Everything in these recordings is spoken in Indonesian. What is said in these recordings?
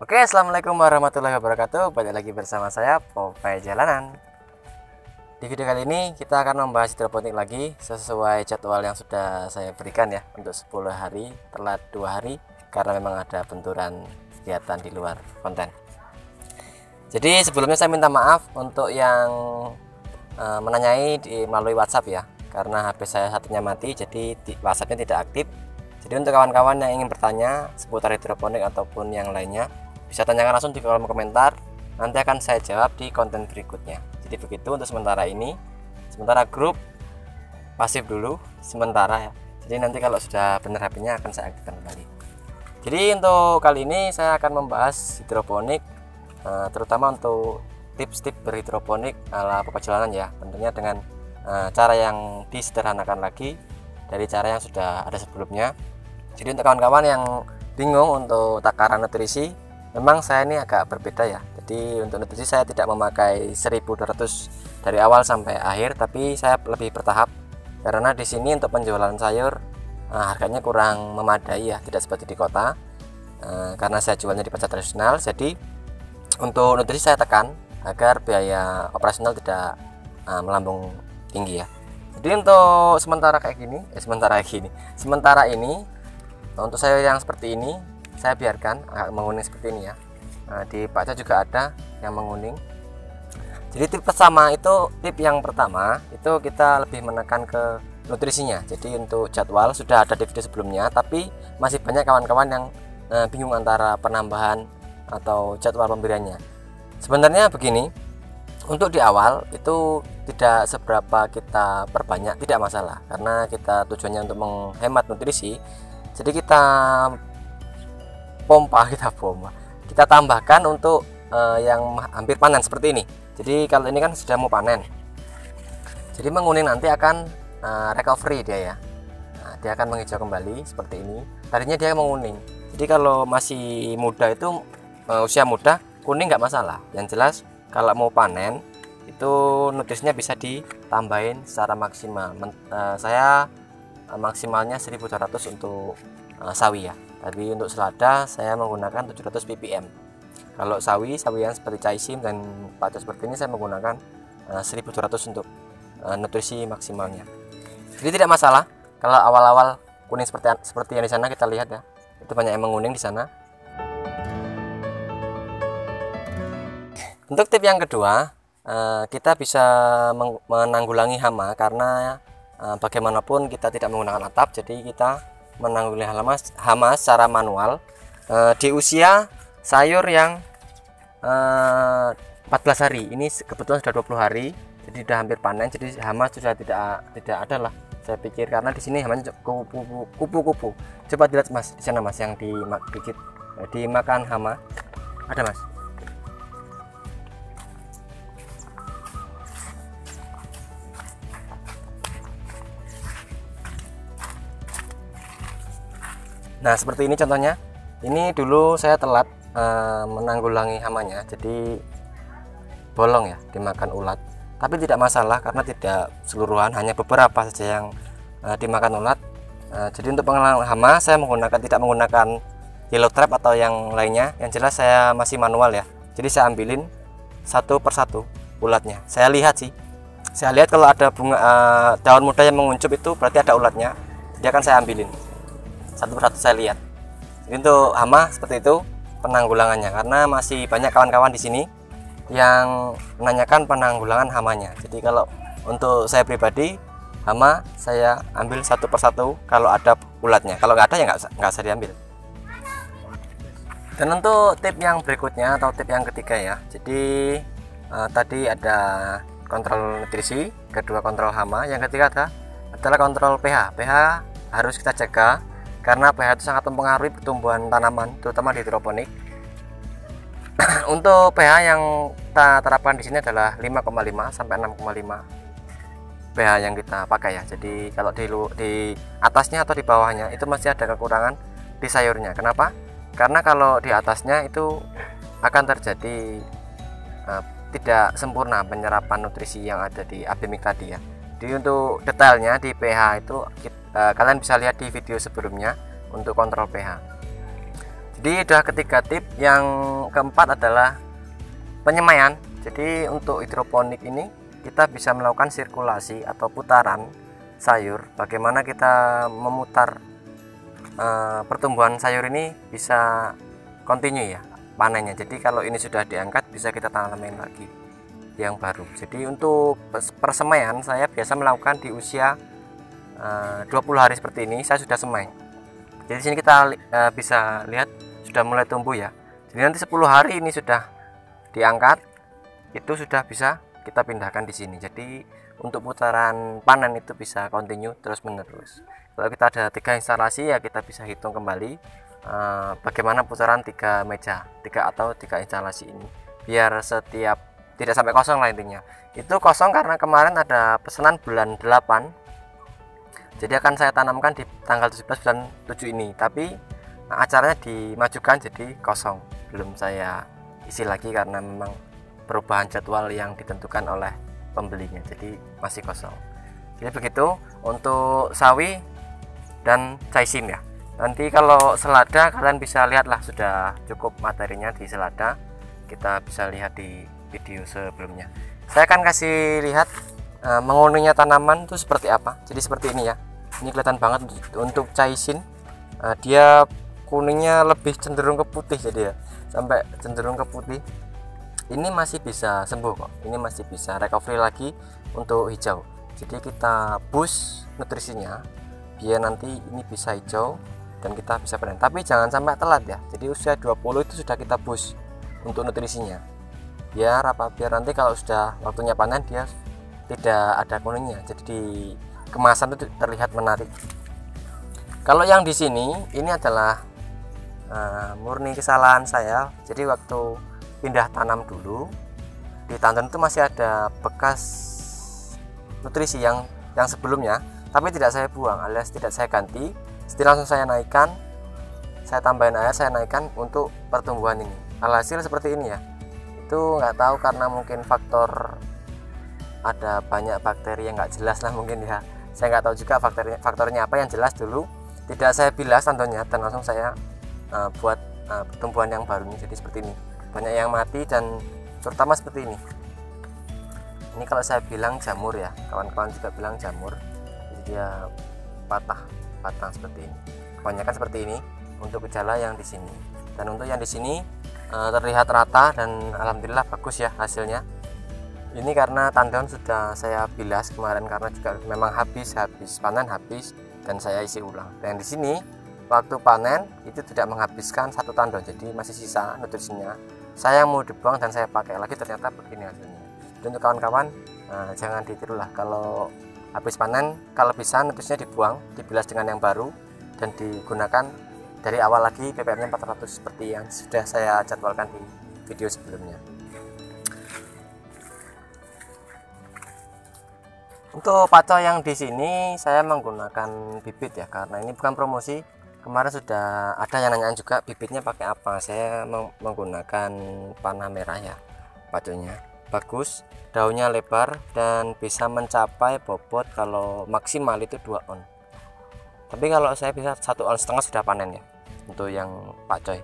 Oke, assalamualaikum warahmatullahi wabarakatuh. Balik lagi bersama saya, Popeye Jalanan. Di video kali ini kita akan membahas hidroponik lagi sesuai jadwal yang sudah saya berikan ya, untuk 10 hari, telat 2 hari karena memang ada benturan kegiatan di luar konten. Jadi sebelumnya saya minta maaf untuk yang menanyai melalui WhatsApp ya, karena HP saya satunya mati, jadi WhatsAppnya tidak aktif. Jadi untuk kawan-kawan yang ingin bertanya seputar hidroponik ataupun yang lainnya, bisa tanyakan langsung di kolom komentar, nanti akan saya jawab di konten berikutnya. Jadi begitu untuk sementara ini. Sementara grup pasif dulu sementara ya. Jadi nanti kalau sudah benar HP-nya akan saya aktifkan kembali. Jadi untuk kali ini saya akan membahas hidroponik, terutama untuk tips-tips berhidroponik ala Popeye Jalanan ya. Tentunya dengan cara yang disederhanakan lagi dari cara yang sudah ada sebelumnya. Jadi untuk kawan-kawan yang bingung untuk takaran nutrisi, memang saya ini agak berbeda ya. Jadi untuk nutrisi saya tidak memakai 1200 dari awal sampai akhir, tapi saya lebih bertahap karena di sini untuk penjualan sayur harganya kurang memadai ya, tidak seperti di kota. Karena saya jualnya di pasar tradisional, jadi untuk nutrisi saya tekan agar biaya operasional tidak melambung tinggi ya. Jadi untuk sementara ini untuk sayur yang seperti ini saya biarkan agak menguning seperti ini ya. Di pakca juga ada yang menguning. Jadi tip yang pertama itu kita lebih menekan ke nutrisinya. Jadi untuk jadwal sudah ada di video sebelumnya, tapi masih banyak kawan-kawan yang bingung antara penambahan atau jadwal pemberiannya. Sebenarnya begini, untuk di awal itu tidak seberapa kita perbanyak, tidak masalah, karena kita tujuannya untuk menghemat nutrisi. Jadi kita tambahkan untuk yang hampir panen seperti ini. Jadi kalau ini kan sudah mau panen, jadi menguning nanti akan recovery dia ya. Dia akan menghijau kembali seperti ini. Tadinya dia menguning, jadi kalau masih muda itu usia muda kuning nggak masalah. Yang jelas kalau mau panen itu nutrisinya bisa ditambahin secara maksimal. Saya maksimalnya 1200 untuk sawi ya. Tapi untuk selada saya menggunakan 700 ppm. Kalau sawian seperti caisim dan pakcoy seperti ini saya menggunakan 1200 untuk nutrisi maksimalnya. Jadi tidak masalah kalau awal-awal kuning seperti yang di sana kita lihat ya. Itu banyak yang menguning di sana. Untuk tip yang kedua, kita bisa menanggulangi hama karena bagaimanapun kita tidak menggunakan atap, jadi kita menanggulangi hama secara manual. Di usia sayur yang 14 hari, ini kebetulan sudah 20 hari, jadi sudah hampir panen, jadi hama sudah tidak ada lah saya pikir, karena di sini hamanya kupu-kupu. Coba dilihat mas, di sana mas yang dimakan hama ada mas. Nah seperti ini contohnya. Ini dulu saya telat menanggulangi hamanya, jadi bolong ya, dimakan ulat. Tapi tidak masalah karena tidak seluruhan, hanya beberapa saja yang dimakan ulat. Jadi untuk penghalang hama saya tidak menggunakan yellow trap atau yang lainnya. Yang jelas saya masih manual ya. Jadi saya ambilin satu persatu ulatnya. Saya lihat kalau ada bunga daun muda yang menguncup itu berarti ada ulatnya. Jadi akan saya ambilin satu persatu, saya lihat. Jadi untuk hama seperti itu penanggulangannya, karena masih banyak kawan-kawan di sini yang menanyakan penanggulangan hamanya. Jadi kalau untuk saya pribadi, hama saya ambil satu persatu kalau ada ulatnya. Kalau nggak ada ya nggak usah diambil. Dan untuk tip yang berikutnya atau tip yang ketiga ya, jadi tadi ada kontrol nutrisi, kedua kontrol hama, yang ketiga adalah kontrol pH. pH harus kita jaga karena pH itu sangat mempengaruhi pertumbuhan tanaman, terutama di hidroponik. Untuk pH yang kita terapkan di sini adalah 5,5 sampai 6,5 pH yang kita pakai ya. Jadi kalau di atasnya atau di bawahnya itu masih ada kekurangan di sayurnya. Kenapa? Karena kalau di atasnya itu akan terjadi tidak sempurna penyerapan nutrisi yang ada di abemik tadi ya. Jadi untuk detailnya di pH itu kalian bisa lihat di video sebelumnya untuk kontrol pH. Jadi udah ketiga tip. Yang keempat adalah penyemaian. Jadi untuk hidroponik ini kita bisa melakukan sirkulasi atau putaran sayur. Bagaimana kita memutar pertumbuhan sayur ini bisa kontinu ya panennya. Jadi kalau ini sudah diangkat bisa kita tanamin lagi yang baru. Jadi untuk persemaian saya biasa melakukan di usia 20 hari seperti ini saya sudah semai. Jadi sini kita bisa lihat sudah mulai tumbuh ya. Jadi nanti 10 hari ini sudah diangkat, itu sudah bisa kita pindahkan di sini. Jadi untuk putaran panen itu bisa kontinu terus menerus. Kalau kita ada 3 instalasi ya kita bisa hitung kembali bagaimana putaran 3 meja, 3 atau 3 instalasi ini. Biar setiap tidak sampai kosong lah intinya. Itu kosong karena kemarin ada pesanan bulan 8. Jadi akan saya tanamkan di tanggal 17 bulan 7 ini. Tapi acaranya dimajukan jadi kosong. Belum saya isi lagi karena memang perubahan jadwal yang ditentukan oleh pembelinya. Jadi masih kosong. Jadi begitu untuk sawi dan caisim ya. Nanti kalau selada kalian bisa lihatlah sudah cukup materinya di selada. Kita bisa lihat di video sebelumnya. Saya akan kasih lihat menguningnya tanaman itu seperti apa. Jadi seperti ini ya. Ini kelihatan banget untuk caisim. Dia kuningnya lebih cenderung ke putih jadi ya. Sampai cenderung ke putih. Ini masih bisa sembuh kok. Ini masih bisa recovery lagi untuk hijau. Jadi kita boost nutrisinya biar nanti ini bisa hijau dan kita bisa panen. Tapi jangan sampai telat ya. Jadi usia 20 itu sudah kita boost untuk nutrisinya. Biar nanti kalau sudah waktunya panen dia tidak ada kuningnya. Jadi di kemasan itu terlihat menarik. Kalau yang di sini ini adalah murni kesalahan saya. Jadi waktu pindah tanam dulu di tandan itu masih ada bekas nutrisi yang sebelumnya, tapi tidak saya buang alias tidak saya ganti. Setelah langsung saya naikkan, saya tambahin air, saya naikkan untuk pertumbuhan ini. Alhasil seperti ini ya. Itu nggak tahu karena mungkin faktor ada banyak bakteri yang nggak jelas lah mungkin ya. Saya nggak tahu juga faktornya apa. Yang jelas dulu tidak saya bilas tandonnya dan langsung saya buat pertumbuhan yang baru ini. Jadi seperti ini, banyak yang mati dan terutama seperti ini. Ini kalau saya bilang jamur ya, kawan-kawan juga bilang jamur. Jadi dia patah seperti ini. Kebanyakan seperti ini untuk gejala yang di sini. Dan untuk yang di sini terlihat rata dan alhamdulillah bagus ya hasilnya. Ini karena tandon sudah saya bilas kemarin karena juga memang habis panen dan saya isi ulang. Dan di sini waktu panen itu tidak menghabiskan satu tandon, jadi masih sisa nutrisinya. Saya mau dibuang dan saya pakai lagi, ternyata begini hasilnya. Dan untuk kawan-kawan jangan ditirulah, kalau habis panen kalau bisa nutrisinya dibuang, dibilas dengan yang baru dan digunakan dari awal lagi ppm-nya 400 seperti yang sudah saya jadwalkan di video sebelumnya. Untuk pacau yang di sini saya menggunakan bibit ya, karena ini bukan promosi. Kemarin sudah ada yang nanya juga bibitnya pakai apa. Saya menggunakan panah merah ya. Pacunya bagus, daunnya lebar dan bisa mencapai bobot kalau maksimal itu 2 on. Tapi kalau saya bisa 1,5 on sudah panen ya untuk yang pacoy.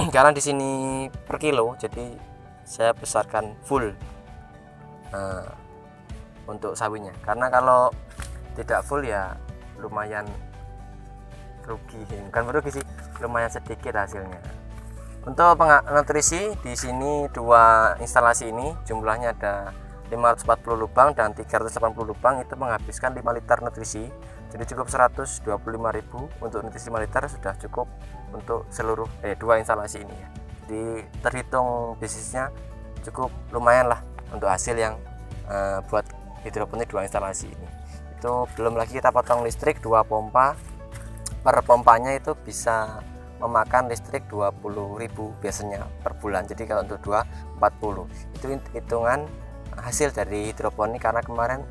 Karena di sini per kilo, jadi saya besarkan full untuk sawinya. Karena kalau tidak full ya lumayan rugi, bukan merugi sih, lumayan sedikit hasilnya. Untuk nutrisi di sini 2 instalasi ini jumlahnya ada 540 lubang dan 380 lubang, itu menghabiskan 5 liter nutrisi. Jadi cukup 125.000 untuk nutrisi 5 liter sudah cukup untuk seluruh 2 instalasi ini ya. Jadi terhitung bisnisnya cukup lumayan lah untuk hasil yang buat hidroponik 2 instalasi ini. Itu belum lagi kita potong listrik 2 pompa. Per pompanya itu bisa memakan listrik 20.000 biasanya per bulan. Jadi kalau untuk 2 40. Itu hitungan hasil dari hidroponik, karena kemarin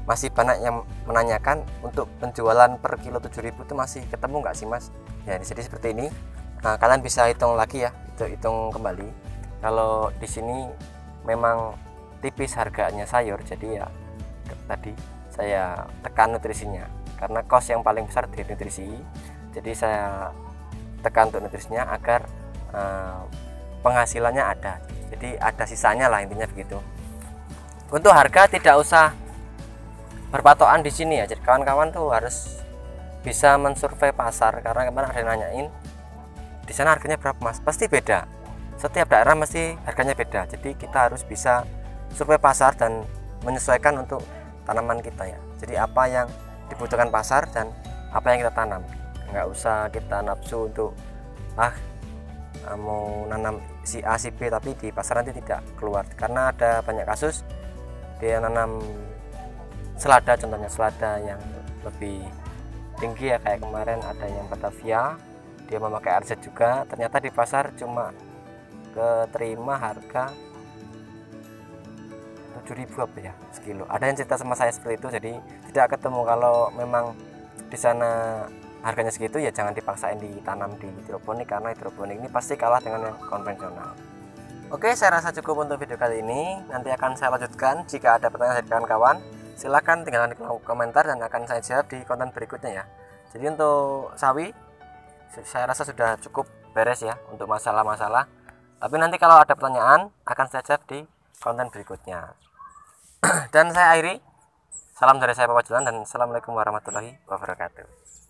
masih banyak yang menanyakan untuk penjualan per kilo 7.000 itu masih ketemu nggak sih mas ya. Jadi seperti ini. Nah, kalian bisa hitung lagi ya, hitung kembali. Kalau di sini memang tipis harganya sayur, jadi ya tadi saya tekan nutrisinya karena cost yang paling besar di nutrisi. Jadi saya tekan untuk nutrisinya agar penghasilannya ada, jadi ada sisanya lah, intinya begitu. Untuk harga tidak usah berpatokan di sini ya, jadi kawan-kawan tuh harus bisa mensurvei pasar, karena kemarin ada yang nanyain di sana harganya berapa mas, pasti beda, setiap daerah mesti harganya beda. Jadi kita harus bisa survei pasar dan menyesuaikan untuk tanaman kita ya, jadi apa yang dibutuhkan pasar dan apa yang kita tanam. Nggak usah kita nafsu untuk mau nanam si A si B tapi di pasar nanti tidak keluar, karena ada banyak kasus dia nanam selada, contohnya selada yang lebih tinggi ya, kayak kemarin ada yang Batavia dia memakai RZ juga, ternyata di pasar cuma keterima harga 7.000 apa ya sekilo. Ada yang cerita sama saya seperti itu, jadi tidak ketemu. Kalau memang di sana harganya segitu ya jangan dipaksain ditanam di hidroponik, karena hidroponik ini pasti kalah dengan yang konvensional. Oke, saya rasa cukup untuk video kali ini. Nanti akan saya lanjutkan. Jika ada pertanyaan dari kawan-kawan, silahkan tinggalkan di kolom komentar dan akan saya jawab di konten berikutnya ya. Jadi untuk sawi saya rasa sudah cukup beres ya untuk masalah-masalah, tapi nanti kalau ada pertanyaan akan saya jawab di konten berikutnya. Dan saya akhiri, salam dari saya Bapak Jalan, dan assalamualaikum warahmatullahi wabarakatuh.